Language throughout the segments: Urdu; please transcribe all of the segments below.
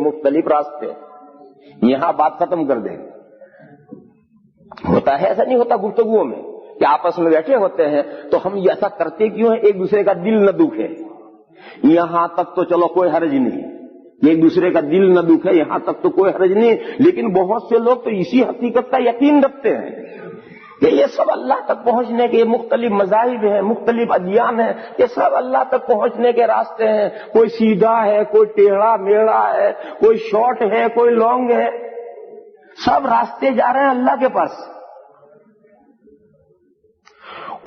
مختلف راستے، یہاں بات ختم کر دیں۔ ہوتا ہے ایسا نہیں ہوتا گفتگوؤں میں کہ آپس میں بیٹھے ہوتے ہیں تو ہم ایسا کرتے کیوں ہیں، ایک دوسرے کا دل نہ دکھے، یہاں تک تو چلو کوئی حرج نہیں، ایک دوسرے کا دل نہ دکھے یہاں تک تو کوئی حرج نہیں، لیکن بہت سے لوگ تو اسی حقیقت کا یقین رکھتے ہیں کہ یہ سب اللہ تک پہنچنے کے مختلف مذاہب ہیں، مختلف ادیان ہیں، یہ سب اللہ تک پہنچنے کے راستے ہیں، کوئی سیدھا ہے، کوئی ٹیڑھا میڑھا ہے، کوئی شارٹ ہے، کوئی لانگ ہے، سب راستے جا رہے ہیں اللہ کے پاس۔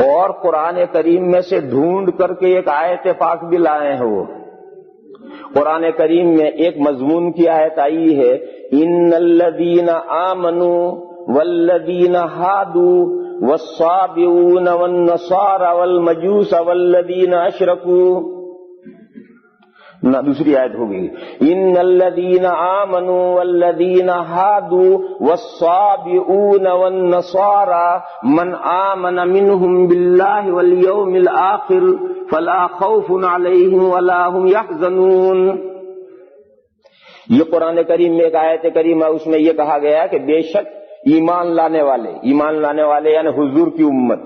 اور قرآن کریم میں سے ڈھونڈ کر کے ایک آیت پاک بھی لائے ہیں، وہ قرآن کریم میں ایک مضمون کی آیت آئی ہے، ان الذین آمنوا والذین ہادوا والصابئون والنصارى والمجوس والذین اشرکوا، دوسری آیت ہوگی، ان الذین آمنوا والذین ہادوا والصابئون والنصارى من آمن منهم باللہ والیوم الآخر فلا خوف علیہم ولا هم يحزنون۔ یہ قرآن کریم میں ایک آیت کریمہ، اس میں یہ کہا گیا کہ بے شک ایمان لانے والے یعنی حضور کی امت،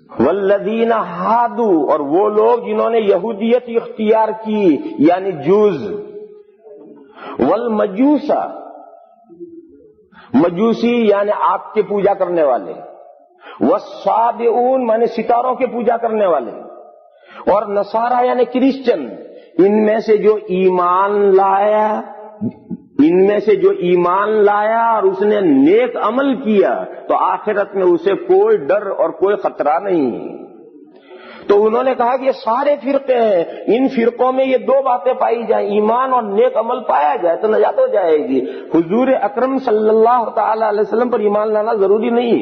والذین ہادو اور وہ لوگ جنہوں نے یہودیت اختیار کی یعنی جوز، والمجوس مجوسی یعنی آگ کے پوجا کرنے والے، والصابئون یعنی ستاروں کے پوجا کرنے والے، اور نصارہ یعنی کرسچن، ان میں سے جو ایمان لایا اور اس نے نیک عمل کیا تو آخرت میں اسے کوئی ڈر اور کوئی خطرہ نہیں۔ تو انہوں نے کہا کہ یہ سارے فرقے ہیں، ان فرقوں میں یہ دو باتیں پائی جائیں، ایمان اور نیک عمل پایا جائے تو نجات ہو جائے گی۔ حضور اکرم صلی اللہ تعالی علیہ وسلم پر ایمان لانا ضروری نہیں۔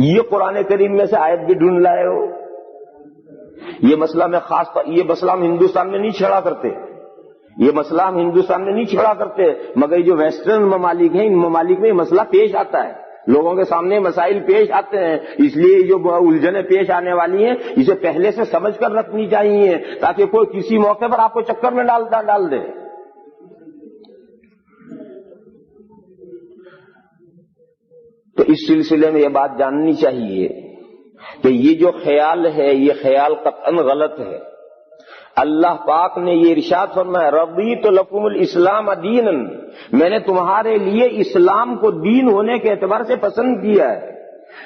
یہ قرآن کریم میں سے آیت بھی ڈھونڈ لائے ہو، یہ مسئلہ میں خاص پر، یہ مسئلہ ہم ہندوستان میں نہیں چھڑا کرتے، مگر جو ویسٹرن ممالک ہیں ان ممالک میں یہ مسئلہ پیش آتا ہے، لوگوں کے سامنے مسائل پیش آتے ہیں، اس لیے جو الجھنیں پیش آنے والی ہیں اسے پہلے سے سمجھ کر رکھنی چاہیے تاکہ کوئی کسی موقع پر آپ کو چکر میں ڈال دے۔ تو اس سلسلے میں یہ بات جاننی چاہیے کہ یہ جو خیال ہے یہ خیال قطعاً غلط ہے۔ اللہ پاک نے یہ ارشاد فرمایا، رضیت لکم الاسلام دینا، میں نے تمہارے لیے اسلام کو دین ہونے کے اعتبار سے پسند کیا ہے،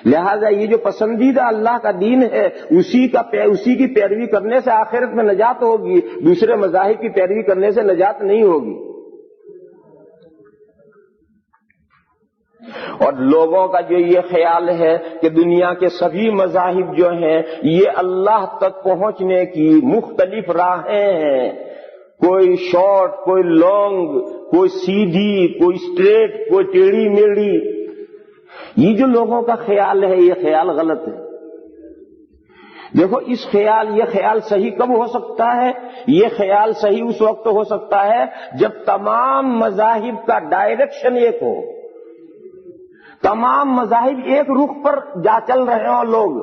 لہذا یہ جو پسندیدہ اللہ کا دین ہے اسی کی پیروی کرنے سے آخرت میں نجات ہوگی، دوسرے مذاہب کی پیروی کرنے سے نجات نہیں ہوگی۔ اور لوگوں کا جو یہ خیال ہے کہ دنیا کے سبھی مذاہب جو ہیں یہ اللہ تک پہنچنے کی مختلف راہیں ہیں، کوئی شارٹ، کوئی لانگ، کوئی سیدھی، کوئی اسٹریٹ، کوئی ٹیڑھی میڑھی، یہ جو لوگوں کا خیال ہے یہ خیال غلط ہے۔ دیکھو یہ خیال صحیح کب ہو سکتا ہے؟ یہ خیال صحیح اس وقت ہو سکتا ہے جب تمام مذاہب کا ڈائریکشن ایک ہو، تمام مذاہب ایک رخ پر چل رہے ہوں، لوگ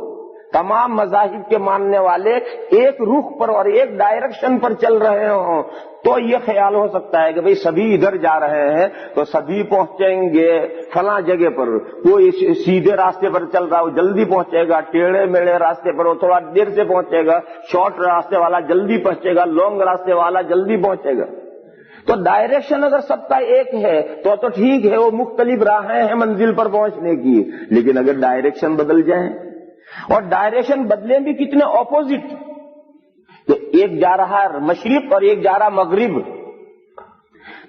تمام مذاہب کے ماننے والے ایک رخ پر اور ایک ڈائریکشن پر چل رہے ہوں، تو یہ خیال ہو سکتا ہے کہ بھئی سبھی ادھر جا رہے ہیں تو سبھی پہنچیں گے فلاں جگہ پر، کوئی سیدھے راستے پر چل رہا ہو جلدی پہنچے گا، ٹیڑھے میڑھے راستے پر وہ تھوڑا دیر سے پہنچے گا، شارٹ راستے والا جلدی پہنچے گا، لانگ راستے والا جلدی پہنچے گا۔ تو ڈائریکشن اگر سب کا ایک ہے تو ٹھیک ہے، وہ مختلف راہیں ہیں منزل پر پہنچنے کی، لیکن اگر ڈائریکشن بدل جائیں، اور ڈائریکشن بدلیں بھی کتنے اپوزٹ، تو ایک جا رہا مشرق اور ایک جا رہا مغرب،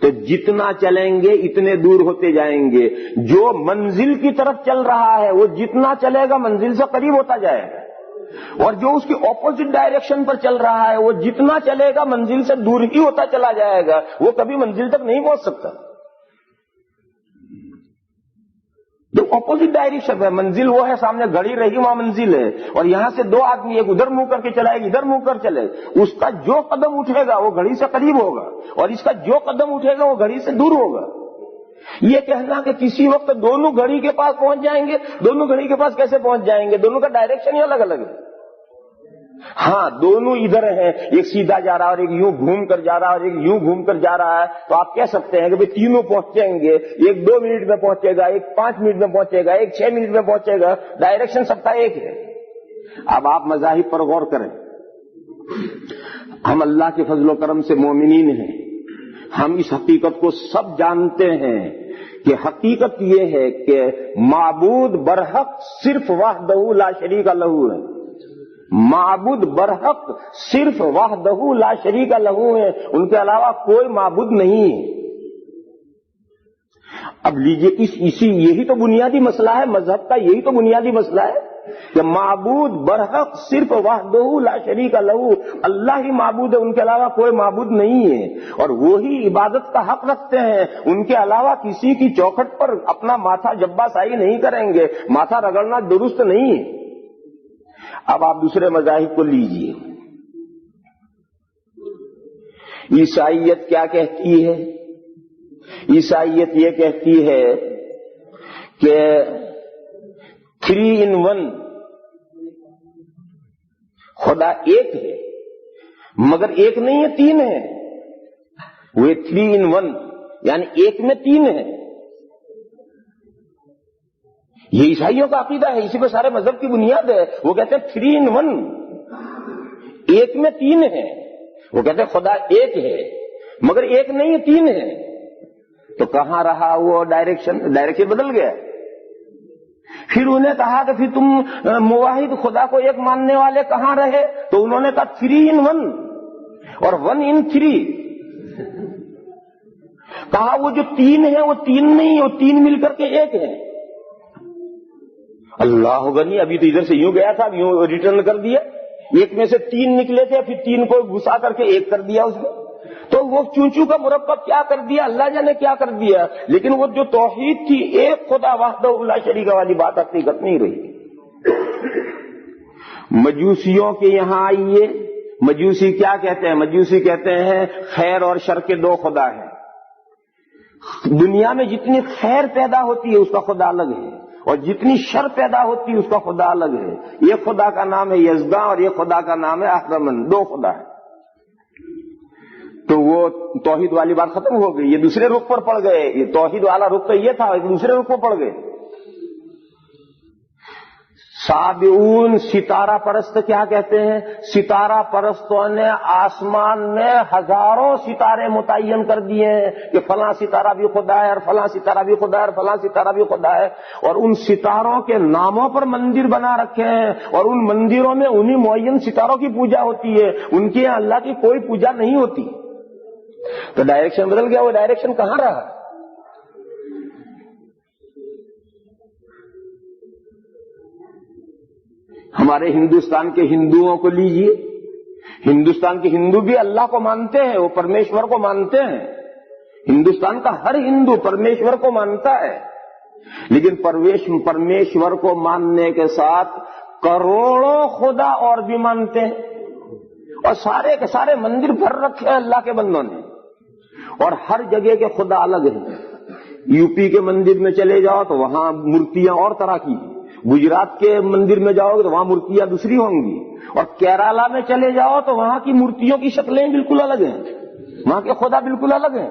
تو جتنا چلیں گے اتنے دور ہوتے جائیں گے۔ جو منزل کی طرف چل رہا ہے وہ جتنا چلے گا منزل سے قریب ہوتا جائے گا، اور جو اس کی اپوزٹ ڈائریکشن پر چل رہا ہے وہ جتنا چلے گا منزل سے دور ہی ہوتا چلا جائے گا، وہ کبھی منزل تک نہیں پہنچ سکتا۔ جو اپوزٹ ڈائریکشن ہے، منزل وہ ہے سامنے گھڑی رہی وہاں منزل ہے، اور یہاں سے دو آدمی ایک ادھر منہ کر کے چلائے گا، ادھر منہ کر چلے، اس کا جو قدم اٹھے گا وہ گھڑی سے قریب ہوگا، اور اس کا جو قدم اٹھے گا وہ گھڑی سے دور ہوگا۔ یہ کہنا کہ کسی وقت دونوں گھڑی کے پاس پہنچ جائیں گے، دونوں گھڑی کے پاس کیسے پہنچ جائیں گے؟ دونوں کا ڈائریکشن ہی الگ الگ ہے۔ ہاں دونوں ادھر ہیں، ایک سیدھا جا رہا ہے اور ایک یوں گھوم کر جا رہا ہے اور ایک یوں گھوم کر جا رہا ہے، تو آپ کہہ سکتے ہیں کہ بھئی تینوں پہنچیں گے، ایک 2 منٹ میں پہنچے گا، ایک 5 منٹ میں پہنچے گا، ایک 6 منٹ میں پہنچے گا، ڈائریکشن سب کا ایک ہے۔ اب آپ مذاہب پر غور کریں، ہم اللہ کے فضل و کرم سے مومنین ہیں، ہم اس حقیقت کو سب جانتے ہیں کہ حقیقت یہ ہے کہ معبود برحق صرف وحدہ لا شریک لہ ہے، معبود برحق صرف وحدہ لا شریک لہ ہے، ان کے علاوہ کوئی معبود نہیں ہے۔ اب لیجئے یہی تو بنیادی مسئلہ ہے مذہب کا، یہی تو بنیادی مسئلہ ہے کہ معبود برحق صرف وحدہ لا شریک لہ، اللہ ہی معبود ہے، ان کے علاوہ کوئی معبود نہیں ہے، اور وہی عبادت کا حق رکھتے ہیں، ان کے علاوہ کسی کی چوکھٹ پر اپنا ماتھا جبہ سائی نہیں کریں گے، ماتھا رگڑنا درست نہیں ہے۔ اب آپ دوسرے مذاہب کو لیجئے، عیسائیت کیا کہتی ہے؟ عیسائیت یہ کہتی ہے کہ 3 in 1 خدا ایک ہے، مگر ایک نہیں ہے، 3 ہے، وہ 3 in 1 یعنی ایک میں 3 ہے۔ یہ عیسائیوں کا عقیدہ ہے، اسی پہ سارے مذہب کی بنیاد ہے۔ وہ کہتے ہیں 3 in 1 ایک میں 3 ہے، وہ کہتے ہیں خدا ایک ہے مگر ایک نہیں ہے، 3 ہے۔ تو کہاں رہا وہ ڈائریکشن بدل گیا۔ پھر انہیں کہا کہ پھر تم موحد خدا کو ایک ماننے والے کہاں رہے؟ تو انہوں نے کہا 3 in 1 اور 1 in 3۔ کہا وہ جو 3 ہے وہ 3 نہیں، وہ 3 مل کر کے ایک ہے۔ اللہ غنی، ابھی تو ادھر سے یوں گیا تھا، اب یوں ریٹرن کر دیا، ایک میں سے 3 نکلے تھے، پھر 3 کو گھسا کر کے ایک کر دیا اس میں۔ تو وہ چونچو کا مرکب کیا کر دیا، اللہ جانے کیا کر دیا، لیکن وہ جو توحید تھی ایک خدا وحدہ لا شریک والی بات حقیقت نہیں رہی۔ مجوسیوں کے یہاں آئیے، مجوسی کیا کہتے ہیں؟ مجوسی کہتے ہیں خیر اور شر کے 2 خدا ہیں۔ دنیا میں جتنی خیر پیدا ہوتی ہے اس کا خدا الگ ہے، اور جتنی شر پیدا ہوتی ہے اس کا خدا الگ ہے۔ ایک خدا کا نام ہے یزداں اور ایک خدا کا نام ہے اہرمن، 2 خدا ہے۔ تو وہ توحید والی بات ختم ہو گئی، یہ دوسرے رخ پر پڑ گئے۔ یہ توحید والا رخ تو یہ تھا، دوسرے رخ پر پڑ گئے۔ سابعون ستارہ پرست کیا کہتے ہیں؟ ستارہ پرستوں نے آسمان میں ہزاروں ستارے متعین کر دیے ہیں کہ فلاں ستارہ بھی خدا ہے اور فلاں ستارہ بھی خدا ہے اور فلاں ستارہ بھی خدا ہے، اور ان ستاروں کے ناموں پر مندر بنا رکھے ہیں، اور ان مندروں میں انہی معین ستاروں کی پوجا ہوتی ہے، ان کے یہاں اللہ کی کوئی پوجا نہیں ہوتی۔ تو ڈائریکشن بدل گیا، وہ ڈائریکشن کہاں رہا؟ ہمارے ہندوستان کے ہندوؤں کو لیجئے، ہندوستان کے ہندو بھی اللہ کو مانتے ہیں، وہ پرمیشور کو مانتے ہیں، ہندوستان کا ہر ہندو پرمیشور کو مانتا ہے، لیکن پرمیشور کو ماننے کے ساتھ کروڑوں خدا اور بھی مانتے ہیں، اور سارے کے سارے مندر بھر رکھے ہیں اللہ کے بندوں نے، اور ہر جگہ کے خدا الگ ہیں۔ یو پی کے مندر میں چلے جاؤ تو وہاں مورتیاں اور طرح کی، گجرات کے مندر میں جاؤ گے تو وہاں مورتیاں دوسری ہوں گی، اور کیرالا میں چلے جاؤ تو وہاں کی مورتیوں کی شکلیں بالکل الگ ہیں، وہاں کے خدا بالکل الگ ہیں۔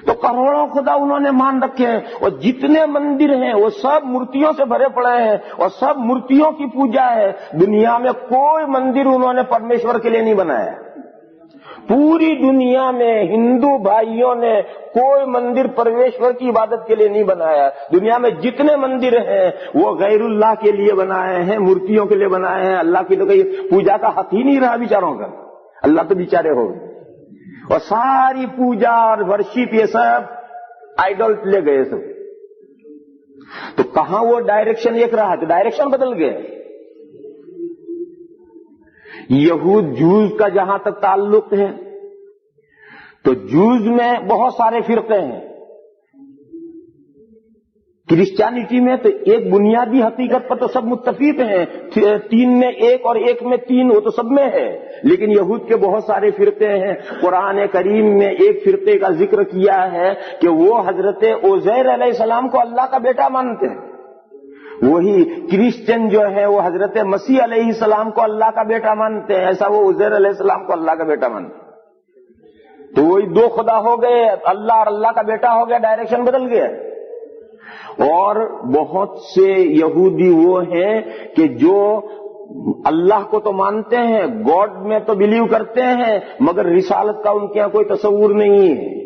تو کروڑوں خدا انہوں نے مان رکھے ہیں، اور جتنے مندر ہیں وہ سب مورتیوں سے بھرے پڑے ہیں، اور سب مورتیوں کی پوجا ہے۔ دنیا میں کوئی مندر انہوں نے پرمیشور کے لیے نہیں بنایا، پوری دنیا میں ہندو بھائیوں نے کوئی مندر پرمیشور کی عبادت کے لیے نہیں بنایا۔ دنیا میں جتنے مندر ہیں وہ غیر اللہ کے لیے بنائے ہیں، مورتیوں کے لیے بنائے ہیں، اللہ کی تو کوئی پوجا کا حق ہی نہیں رہا بیچاروں کا، اللہ تو بیچارے ہو گئے، اور ساری پوجا اور ورشپ یہ سب آئیڈل لے گئے سب۔ تو کہاں وہ ڈائریکشن ایک رہا؟ تو ڈائریکشن بدل گئے۔ یہود جوز کا جہاں تک تعلق ہے تو جوز میں بہت سارے فرقے ہیں۔ کرسچینٹی میں تو ایک بنیادی حقیقت پر تو سب متفق ہیں، 3 میں 1 اور 1 میں 3، وہ تو سب میں ہے، لیکن یہود کے بہت سارے فرقے ہیں۔ قرآن کریم میں ایک فرقے کا ذکر کیا ہے کہ وہ حضرت عزیر علیہ السلام کو اللہ کا بیٹا مانتے ہیں، وہی کرسچن جو ہے وہ حضرت مسیح علیہ السلام کو اللہ کا بیٹا مانتے ہیں، ایسا وہ عزیر علیہ السلام کو اللہ کا بیٹا مانتے ہیں۔ تو وہی دو خدا ہو گئے، اللہ اور اللہ کا بیٹا ہو گیا، ڈائریکشن بدل گیا۔ اور بہت سے یہودی وہ ہیں کہ جو اللہ کو تو مانتے ہیں، گاڈ میں تو بلیو کرتے ہیں، مگر رسالت کا ان کے یہاں کوئی تصور نہیں ہے۔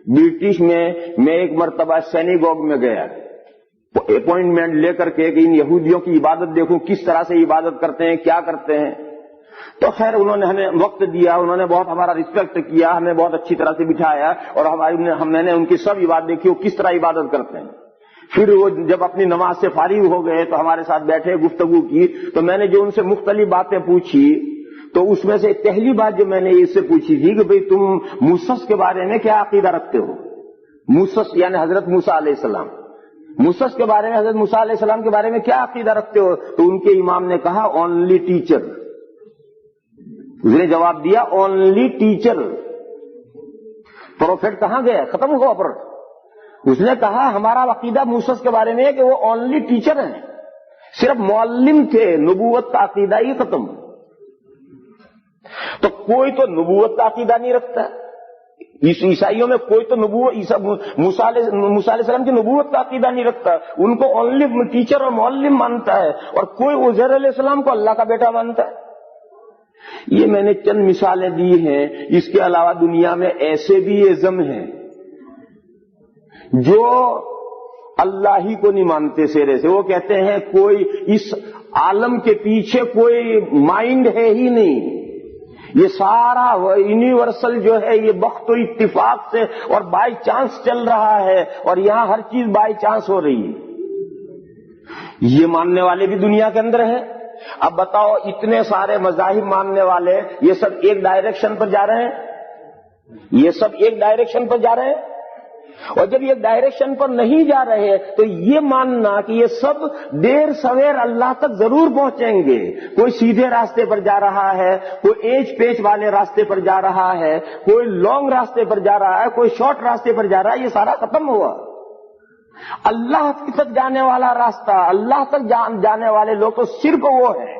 برٹش میں ایک مرتبہ سینیگوگ میں گیا، اپوائنٹمنٹ لے کر کے کہ ان یہودیوں کی عبادت دیکھوں کس طرح سے عبادت کرتے ہیں، کیا کرتے ہیں۔ تو خیر انہوں نے ہمیں وقت دیا، انہوں نے بہت ہمارا ریسپیکٹ کیا، ہمیں بہت اچھی طرح سے بٹھایا، اور میں نے ان کی سب عبادت دیکھی وہ کس طرح عبادت کرتے ہیں۔ پھر وہ جب اپنی نماز سے فارغ ہو گئے تو ہمارے ساتھ بیٹھے، گفتگو کی، تو میں نے جو ان سے مختلف باتیں پوچھی تو اس میں سے پہلی بات جو میں نے اس سے پوچھی تھی کہ بھئی تم موسیٰ کے بارے میں کیا عقیدہ رکھتے ہو؟ موسیٰ یعنی حضرت موسیٰ علیہ السلام، موسیٰ کے بارے میں، حضرت موسیٰ علیہ السلام کے بارے میں کیا عقیدہ رکھتے ہو؟ تو ان کے امام نے کہا اونلی ٹیچر۔ اس نے جواب دیا اونلی ٹیچر۔ پروفیٹ کہاں گیا؟ ختم ہوا پروفیٹ۔ اس نے کہا ہمارا عقیدہ موسیٰ کے بارے میں ہے کہ وہ اونلی ٹیچر ہیں، صرف معلم تھے، نبوت کا عقیدہ ہی ختم۔ تو کوئی تو نبوت کا عقیدہ نہیں رکھتا، عیسائیوں میں کوئی تو موسیٰ علیہ السلام کی نبوت کا عقیدہ نہیں رکھتا، ان کو اونلی ٹیچر اور معلم مانتا ہے، اور کوئی عزیر علیہ السلام کو اللہ کا بیٹا مانتا ہے۔ یہ میں نے چند مثالیں دی ہیں، اس کے علاوہ دنیا میں ایسے بھی ازم ہیں جو اللہ ہی کو نہیں مانتے سرے سے۔ وہ کہتے ہیں کوئی اس عالم کے پیچھے کوئی مائنڈ ہے ہی نہیں، یہ سارا یونیورسل جو ہے یہ وقت و اتفاق سے اور بائی چانس چل رہا ہے، اور یہاں ہر چیز بائی چانس ہو رہی ہے۔ یہ ماننے والے بھی دنیا کے اندر ہیں۔ اب بتاؤ اتنے سارے مذاہب ماننے والے یہ سب ایک ڈائریکشن پر جا رہے ہیں، یہ سب ایک ڈائریکشن پر جا رہے ہیں، اور جب یہ ڈائریکشن پر نہیں جا رہے تو یہ ماننا کہ یہ سب دیر سویر اللہ تک ضرور پہنچیں گے۔ کوئی سیدھے راستے پر جا رہا ہے، کوئی ایج پیچ والے راستے پر جا رہا ہے، کوئی لانگ راستے پر جا رہا ہے، کوئی شارٹ راستے پر جا رہا ہے، یہ سارا ختم ہوا۔ اللہ تک جانے والا راستہ، اللہ تک جانے والے لوگ تو صرف وہ ہیں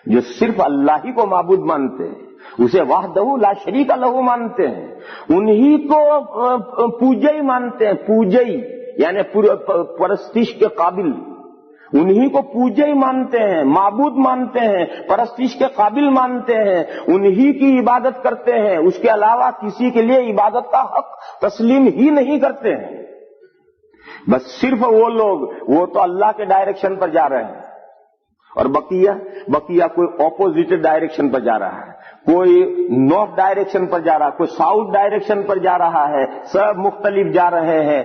جو صرف اللہ ہی کو معبود مانتے ہیں، اسے وحدہ لا شریک لہ مانتے ہیں، انہی کو پوجئی مانتے ہیں، پوجئی یعنی پرستش کے قابل، انہی کو پوجئی مانتے ہیں، معبود مانتے ہیں، پرستش کے قابل مانتے ہیں، انہی کی عبادت کرتے ہیں، اس کے علاوہ کسی کے لیے عبادت کا حق تسلیم ہی نہیں کرتے ہیں۔ بس صرف وہ لوگ، وہ تو اللہ کے ڈائریکشن پر جا رہے ہیں، اور بقیہ کوئی اپوزٹ ڈائریکشن پر جا رہا ہے، کوئی نارتھ ڈائریکشن پر جا رہا ہے، کوئی ساؤتھ ڈائریکشن پر جا رہا ہے، سب مختلف جا رہے ہیں،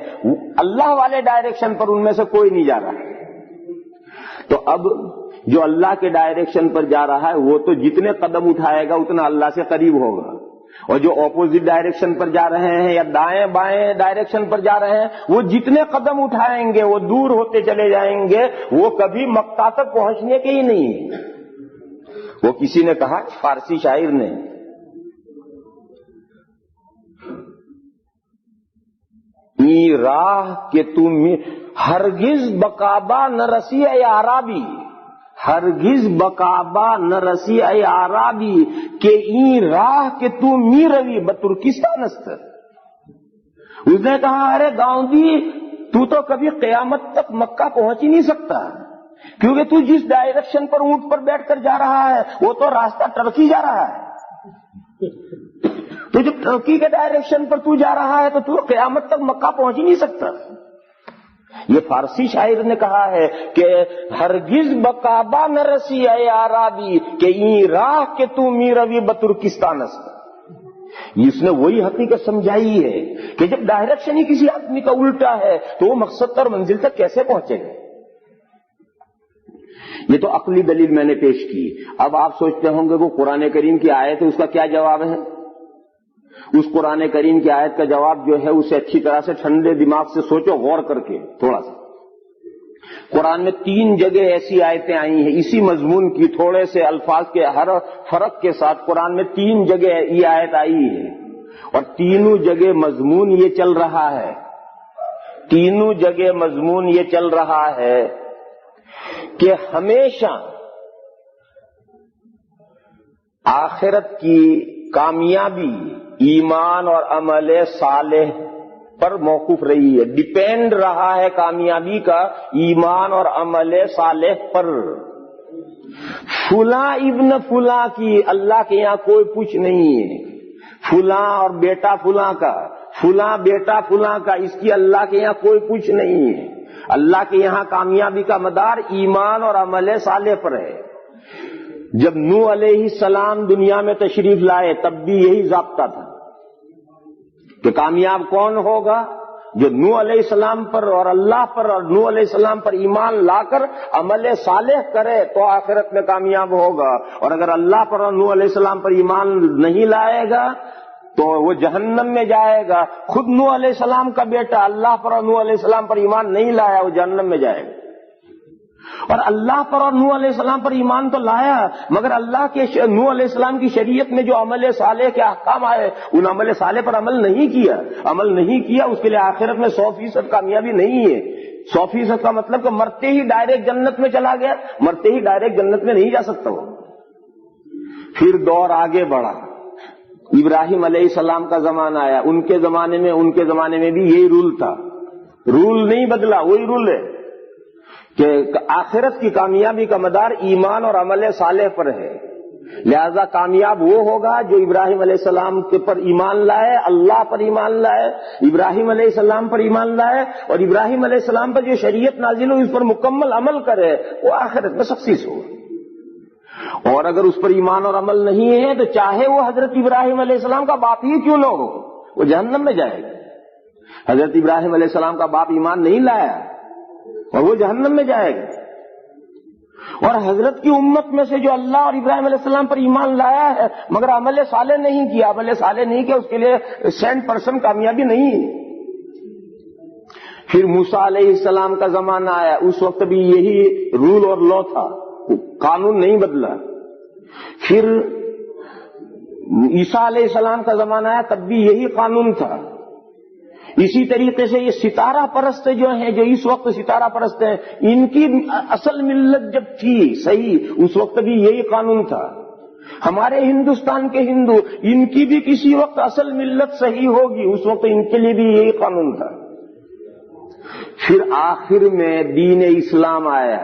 اللہ والے ڈائریکشن پر ان میں سے کوئی نہیں جا رہا۔ تو اب جو اللہ کے ڈائریکشن پر جا رہا ہے وہ تو جتنے قدم اٹھائے گا اتنا اللہ سے قریب ہوگا، اور جو اپوزٹ ڈائریکشن پر جا رہے ہیں یا دائیں بائیں ڈائریکشن پر جا رہے ہیں وہ جتنے قدم اٹھائیں گے وہ دور ہوتے چلے جائیں گے، وہ کبھی مکہ تک پہنچنے کے ہی نہیں۔ وہ کسی نے کہا، فارسی شاعر نے، ای راہ کہ تم ہرگز بکابا نہ رسی اے عرابی، ہرگز بکابا نہ رسی اے عرابی کہ ای راہ کہ تو می روی بترکستان است۔ اس نے کہا ارے گاؤں دی تو کبھی قیامت تک مکہ پہنچ ہی نہیں سکتا، کیونکہ تو جس ڈائریکشن پر اونٹ پر بیٹھ کر جا رہا ہے وہ تو راستہ ٹرکی جا رہا ہے، تو جو ٹرکی کے ڈائریکشن پر تو جا رہا ہے تو تو قیامت تک مکہ پہنچ ہی نہیں سکتا۔ یہ فارسی شاعر نے کہا ہے کہ ہرگز بکابا نہ رسی اے عرابی کہ ای راہ کہ تو می روی بترکستان است۔ اس نے وہی حقیقت سمجھائی ہے کہ جب ڈائریکشن ہی کسی آدمی کا الٹا ہے تو وہ مقصد اور منزل تک کیسے پہنچے گا۔ یہ تو عقلی دلیل میں نے پیش کی۔ اب آپ سوچتے ہوں گے وہ قرآن کریم کی آیت ہے، اس کا کیا جواب ہے؟ اس قرآن کریم کی آیت کا جواب جو ہے اسے اچھی طرح سے ٹھنڈے دماغ سے سوچو، غور کر کے تھوڑا سا۔ قرآن میں 3 جگہ ایسی آیتیں آئی ہیں اسی مضمون کی، تھوڑے سے الفاظ کے ہر فرق کے ساتھ قرآن میں 3 جگہ یہ آیت آئی ہے، اور تینوں جگہ مضمون یہ چل رہا ہے، تینوں جگہ مضمون یہ چل رہا ہے کہ ہمیشہ آخرت کی کامیابی ایمان اور عمل صالح پر موقوف رہی ہے، ڈیپینڈ رہا ہے کامیابی کا ایمان اور عمل صالح پر۔ فلاں ابن فلاں کی اللہ کے یہاں کوئی پوچھ نہیں ہے، فلاں اور بیٹا فلاں کا، فلاں بیٹا فلاں کا، اس کی اللہ کے یہاں کوئی پوچھ نہیں ہے۔ اللہ کے یہاں کامیابی کا مدار ایمان اور عمل صالح پر ہے۔ جب نوح علیہ السلام دنیا میں تشریف لائے تب بھی یہی ضابطہ تھا کہ کامیاب کون ہوگا؟ جو نوح علیہ السلام پر اور اللہ پر اور نوح علیہ السلام پر ایمان لا کر عمل صالح کرے تو آخرت میں کامیاب ہوگا، اور اگر اللہ پر اور نوح علیہ السلام پر ایمان نہیں لائے گا تو وہ جہنم میں جائے گا۔ خود نوح علیہ السلام کا بیٹا اللہ پر اور نوح علیہ السلام پر ایمان نہیں لایا، وہ جہنم میں جائے گا۔ اور اللہ پر اور نوح علیہ السلام پر ایمان تو لایا، مگر اللہ کے نوح علیہ السلام کی شریعت میں جو عمل صالح کے احکام آئے ان عمل صالح پر عمل نہیں کیا، اس کے لیے آخرت میں 100% کامیابی نہیں ہے۔ 100% کا مطلب کہ مرتے ہی ڈائریکٹ جنت میں چلا گیا، مرتے ہی ڈائریکٹ جنت میں نہیں جا سکتا وہ۔ پھر دور آگے بڑھا، ابراہیم علیہ السلام کا زمانہ آیا، ان کے زمانے میں بھی یہی رول تھا، رول نہیں بدلا، وہی رول ہے کہ آخرت کی کامیابی کا مدار ایمان اور عمل صالح پر ہے۔ لہذا کامیاب وہ ہوگا جو ابراہیم علیہ السلام کے پر ایمان لائے، اللہ پر ایمان لائے، ابراہیم علیہ السلام پر ایمان لائے، اور ابراہیم علیہ السلام پر جو شریعت نازل ہوئی اس پر مکمل عمل کرے، وہ آخرت میں سکسیس ہوگا۔ اور اگر اس پر ایمان اور عمل نہیں ہے تو چاہے وہ حضرت ابراہیم علیہ السلام کا باپ ہی کیوں نہ ہو، وہ جہنم میں جائے گا۔ حضرت ابراہیم علیہ السلام کا باپ ایمان نہیں لایا اور وہ جہنم میں جائے گا۔ اور حضرت کی امت میں سے جو اللہ اور ابراہیم علیہ السلام پر ایمان لایا ہے مگر عمل صالح نہیں کیا، اس کے لیے 100% کامیابی نہیں ہے۔ پھر موسیٰ علیہ السلام کا زمانہ آیا، اس وقت بھی یہی رول اور لا تھا، قانون نہیں بدلا۔ پھر عیسیٰ علیہ السلام کا زمانہ آیا، تب بھی یہی قانون تھا۔ اسی طریقے سے یہ ستارہ پرست جو ہیں، جو اس وقت ستارہ پرست ہیں، ان کی اصل ملت جب تھی صحیح، اس وقت بھی یہی قانون تھا۔ ہمارے ہندوستان کے ہندو، ان کی بھی کسی وقت اصل ملت صحیح ہوگی، اس وقت ان کے لیے بھی یہی قانون تھا۔ پھر آخر میں دین اسلام آیا،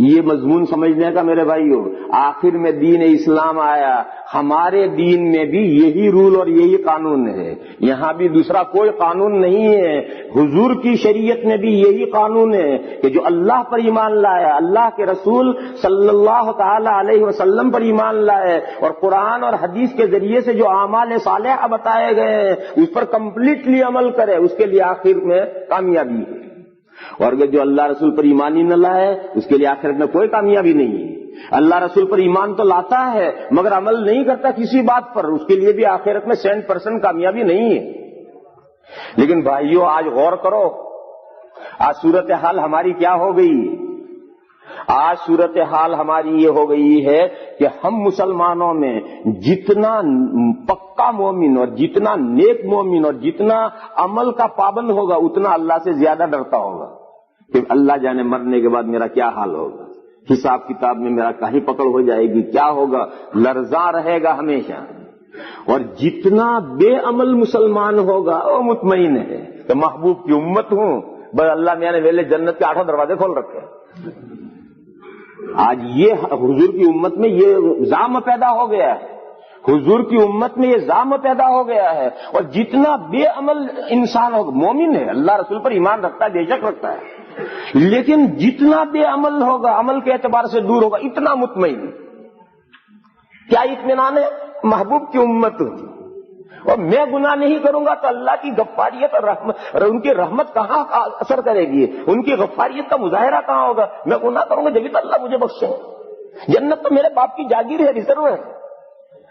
یہ مضمون سمجھنے کا میرے بھائیو، آخر میں دین اسلام آیا، ہمارے دین میں بھی یہی رول اور یہی قانون ہے، یہاں بھی دوسرا کوئی قانون نہیں ہے۔ حضور کی شریعت میں بھی یہی قانون ہے کہ جو اللہ پر ایمان لایا، اللہ کے رسول صلی اللہ تعالی علیہ وسلم پر ایمان لائے اور قرآن اور حدیث کے ذریعے سے جو اعمال صالحہ بتائے گئے ہیں اس پر کمپلیٹلی عمل کرے، اس کے لیے آخر میں کامیابی ہے۔ اور اگر جو اللہ رسول پر ایمان ہی نہ لائے اس کے لیے آخرت میں کوئی کامیابی نہیں ہے۔ اللہ رسول پر ایمان تو لاتا ہے مگر عمل نہیں کرتا کسی بات پر، اس کے لیے بھی آخرت میں 100% کامیابی نہیں ہے۔ لیکن بھائیو آج غور کرو، آج صورتحال ہماری کیا ہو گئی؟ آج صورتحال ہماری یہ ہو گئی ہے کہ ہم مسلمانوں میں جتنا پکا مومن اور جتنا نیک مومن اور جتنا عمل کا پابند ہوگا اتنا اللہ سے زیادہ ڈرتا ہوگا کہ اللہ جانے مرنے کے بعد میرا کیا حال ہوگا، حساب کتاب میں میرا کہیں پکڑ ہو جائے گی، کیا ہوگا، لرزاں رہے گا ہمیشہ۔ اور جتنا بے عمل مسلمان ہوگا وہ مطمئن ہے کہ محبوب کی امت ہوں، بس اللہ میاں نے ویلے جنت کے 8 دروازے کھول رکھے۔ آج یہ حضور کی امت میں یہ زعم پیدا ہو گیا ہے، حضور کی امت میں یہ زعم پیدا ہو گیا ہے، اور جتنا بے عمل انسان ہوگا، مومن ہے اللہ رسول پر ایمان رکھتا ہے، بے شک رکھتا ہے، لیکن جتنا بے عمل ہوگا، عمل کے اعتبار سے دور ہوگا، اتنا مطمئن۔ کیا اطمینان ہے؟ محبوب کی امت ہوں اور میں گناہ نہیں کروں گا تو اللہ کی غفاریت اور ان کی رحمت کہاں اثر کرے گی، ان کی غفاریت کا مظاہرہ کہاں ہوگا؟ میں گناہ کروں گا جبھی تو اللہ مجھے بخشے۔ جنت تو میرے باپ کی جاگیر ہے، ریزرو ہے۔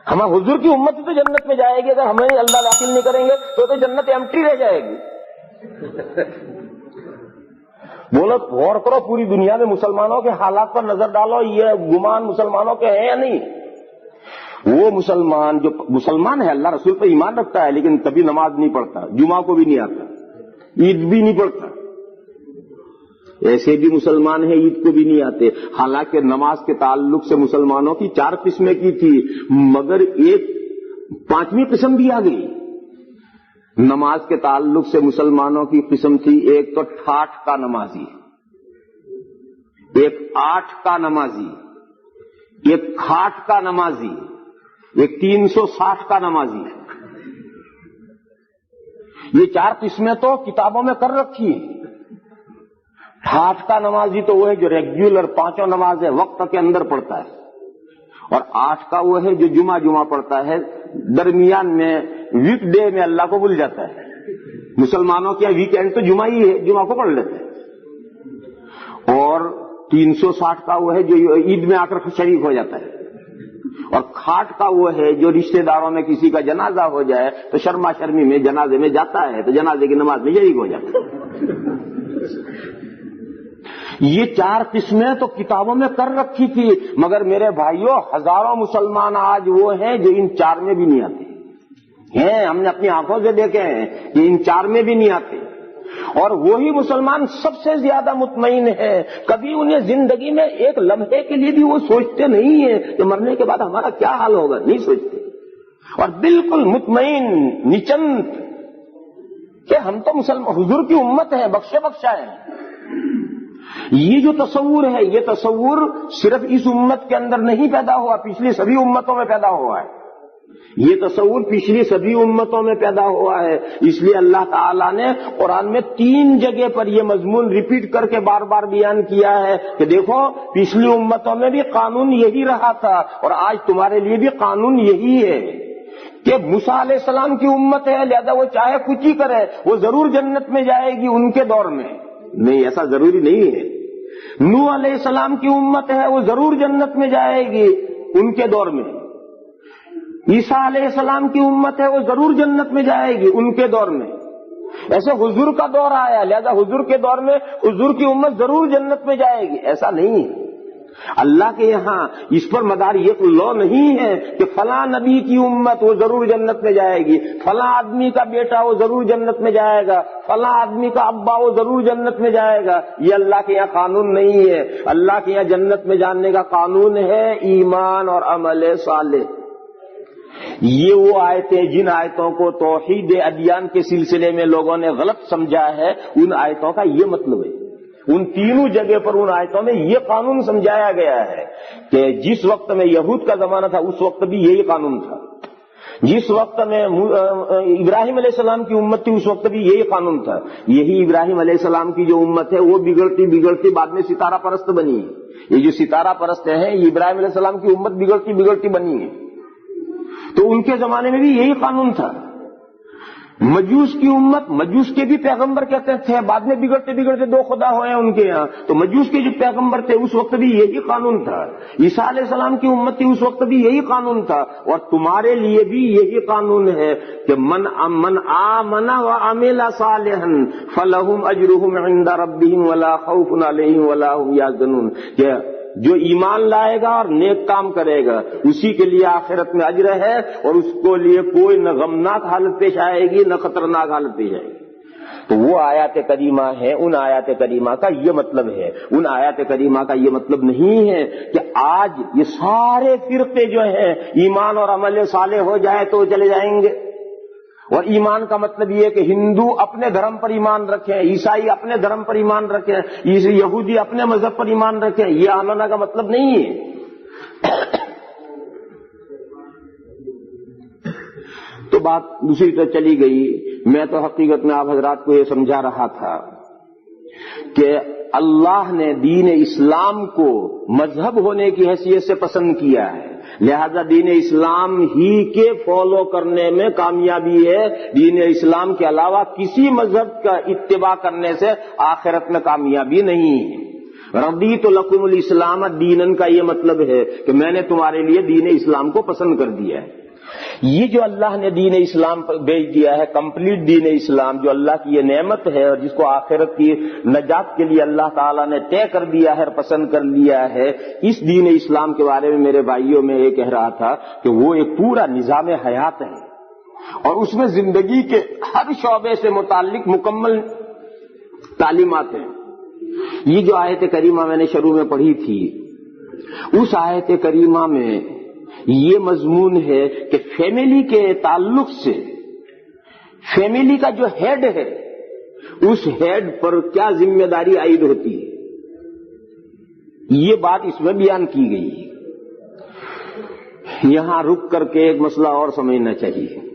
ہم حضور کی امت تو جنت میں جائے گی، اگر ہمیں اللہ داخل نہیں کریں گے تو جنت ایمٹی رہ جائے گی۔ بولو، غور کرو، پوری دنیا میں مسلمانوں کے حالات پر نظر ڈالو، یہ گمان مسلمانوں کے ہیں یا نہیں؟ وہ مسلمان جو مسلمان ہے، اللہ رسول پر ایمان رکھتا ہے لیکن کبھی نماز نہیں پڑھتا، جمعہ کو بھی نہیں آتا، عید بھی نہیں پڑھتا، ایسے بھی مسلمان ہیں عید کو بھی نہیں آتے، حالانکہ نماز کے تعلق سے مسلمانوں کی 4 قسمیں کی تھی، مگر ایک 5ویں قسم بھی آ گئی۔ نماز کے تعلق سے مسلمانوں کی قسم تھی، ایک تو 68 کا نمازی، ایک 8 کا نمازی، ایک 60 کا نمازی، ایک 360 کا نمازی۔ یہ 4 قسمیں تو کتابوں میں کر رکھی ہیں۔ 68 کا نمازی تو وہ ہے جو ریگولر 5 نمازیں وقت کے اندر پڑھتا ہے، اور 8 کا وہ ہے جو جمعہ پڑھتا ہے، درمیان میں ویک ڈے میں اللہ کو بھول جاتا ہے۔ مسلمانوں کے ویکینڈ تو جمعہ ہی ہے، جمعہ کو پڑھ لیتے ہیں۔ اور 360 کا وہ ہے جو عید میں آ کر شریک ہو جاتا ہے، اور 60 کا وہ ہے جو رشتہ داروں میں کسی کا جنازہ ہو جائے تو شرما شرمی میں جنازے میں جاتا ہے، تو جنازے کی نماز میں شریک ہو جاتا ہے۔ یہ 4 قسمیں تو کتابوں میں کر رکھی تھی، مگر میرے بھائیوں ہزاروں مسلمان آج وہ ہیں جو ان 4 میں بھی نہیں آتے ہیں۔ ہم نے اپنی آنکھوں سے دیکھے ہیں کہ ان 4 میں بھی نہیں آتے، اور وہی مسلمان سب سے زیادہ مطمئن ہے۔ کبھی انہیں زندگی میں ایک لمحے کے لیے بھی وہ سوچتے نہیں ہیں کہ مرنے کے بعد ہمارا کیا حال ہوگا، نہیں سوچتے، اور بالکل مطمئن نچنت کہ ہم تو مسلمان حضور کی امت ہیں، بخشے بخشا ہے۔ یہ جو تصور ہے، یہ تصور صرف اس امت کے اندر نہیں پیدا ہوا، پچھلی سبھی امتوں میں پیدا ہوا ہے۔ یہ تصور پچھلی سبھی امتوں میں پیدا ہوا ہے، اس لیے اللہ تعالیٰ نے قرآن میں 3 جگہ پر یہ مضمون ریپیٹ کر کے بار بار بیان کیا ہے کہ دیکھو پچھلی امتوں میں بھی قانون یہی رہا تھا، اور آج تمہارے لیے بھی قانون یہی ہے کہ موسیٰ علیہ السلام کی امت ہے، لہذا وہ چاہے کچھ ہی کرے وہ ضرور جنت میں جائے گی ان کے دور میں۔ نہیں، ایسا ضروری نہیں ہے۔ نوح علیہ السلام کی امت ہے، وہ ضرور جنت میں جائے گی ان کے دور میں۔ عیسیٰ علیہ السلام کی امت ہے، وہ ضرور جنت میں جائے گی ان کے دور میں۔ ایسے حضور کا دور آیا، لہذا حضور کے دور میں حضور کی امت ضرور جنت میں جائے گی، ایسا نہیں ہے۔ اللہ کے یہاں اس پر مدار یہ لو نہیں ہے کہ فلاں نبی کی امت وہ ضرور جنت میں جائے گی، فلاں آدمی کا بیٹا وہ ضرور جنت میں جائے گا، فلاں آدمی کا ابا وہ ضرور جنت میں جائے گا۔ یہ اللہ کے یہاں قانون نہیں ہے۔ اللہ کے یہاں جنت میں جانے کا قانون ہے ایمان اور عمل صالح۔ یہ وہ آیتیں جن آیتوں کو توحید ادیان کے سلسلے میں لوگوں نے غلط سمجھا ہے، ان آیتوں کا یہ مطلب ہے۔ ان 3 جگہ پر ان آیتوں میں یہ قانون سمجھایا گیا ہے کہ جس وقت میں یہود کا زمانہ تھا اس وقت بھی یہی قانون تھا، جس وقت میں ابراہیم علیہ السلام کی امت تھی اس وقت بھی یہی قانون تھا۔ یہی ابراہیم علیہ السلام کی جو امت ہے وہ بگڑتی بعد میں ستارہ پرست بنی ہے۔ یہ جو ستارہ پرست ہیں یہ ابراہیم علیہ السلام کی امت بگڑتی بنی ہے، تو ان کے زمانے میں بھی یہی قانون تھا۔ مجوس کی امت، مجوس کے بھی پیغمبر کہتے تھے، بعد میں بگڑتے 2 خدا ہوئے ان کے یہاں، تو مجوس کے جو پیغمبر تھے اس وقت بھی یہی قانون تھا۔ عیسیٰ علیہ السلام کی امت تھی اس وقت بھی یہی قانون تھا، اور تمہارے لیے بھی یہی قانون ہے کہ من آمن وعمل صالحا فلہم اجرہم عند ربہم ولا خوف علیہم ولا هم یحزنون، کہ جو ایمان لائے گا اور نیک کام کرے گا اسی کے لیے آخرت میں اجر ہے، اور اس کو لیے کوئی نہ غمناک حالت پیش آئے گی نہ خطرناک حالت پیش آئے گی۔ تو وہ آیات کریمہ ہیں، ان آیات کریمہ کا یہ مطلب ہے۔ ان آیات کریمہ کا یہ مطلب نہیں ہے کہ آج یہ سارے فرقے جو ہیں ایمان اور عمل صالح ہو جائے تو چلے جائیں گے۔ اور ایمان کا مطلب یہ ہے کہ ہندو اپنے دھرم پر ایمان رکھیں، عیسائی اپنے دھرم پر ایمان رکھیں، یہودی اپنے مذہب پر ایمان رکھیں، یہ آمنا کا مطلب نہیں ہے۔ تو بات دوسری طرف چلی گئی۔ میں تو حقیقت میں آپ حضرات کو یہ سمجھا رہا تھا کہ اللہ نے دین اسلام کو مذہب ہونے کی حیثیت سے پسند کیا ہے، لہذا دین اسلام ہی کے فالو کرنے میں کامیابی ہے، دین اسلام کے علاوہ کسی مذہب کا اتباع کرنے سے آخرت میں کامیابی نہیں ہے۔ رضیت لکم الاسلام دینا کا یہ مطلب ہے کہ میں نے تمہارے لیے دین اسلام کو پسند کر دیا ہے۔ یہ جو اللہ نے دین اسلام بھیج دیا ہے، کمپلیٹ دین اسلام، جو اللہ کی یہ نعمت ہے اور جس کو آخرت کی نجات کے لیے اللہ تعالیٰ نے طے کر دیا ہے اور پسند کر لیا ہے، اس دین اسلام کے بارے میں میرے بھائیوں میں یہ کہہ رہا تھا کہ وہ ایک پورا نظام حیات ہے، اور اس میں زندگی کے ہر شعبے سے متعلق مکمل تعلیمات ہیں۔ یہ جو آیت کریمہ میں نے شروع میں پڑھی تھی، اس آیت کریمہ میں یہ مضمون ہے کہ فیملی کے تعلق سے فیملی کا جو ہیڈ ہے اس ہیڈ پر کیا ذمہ داری عائد ہوتی ہے، یہ بات اس میں بیان کی گئی ہے۔ یہاں رک کر کے ایک مسئلہ اور سمجھنا چاہیے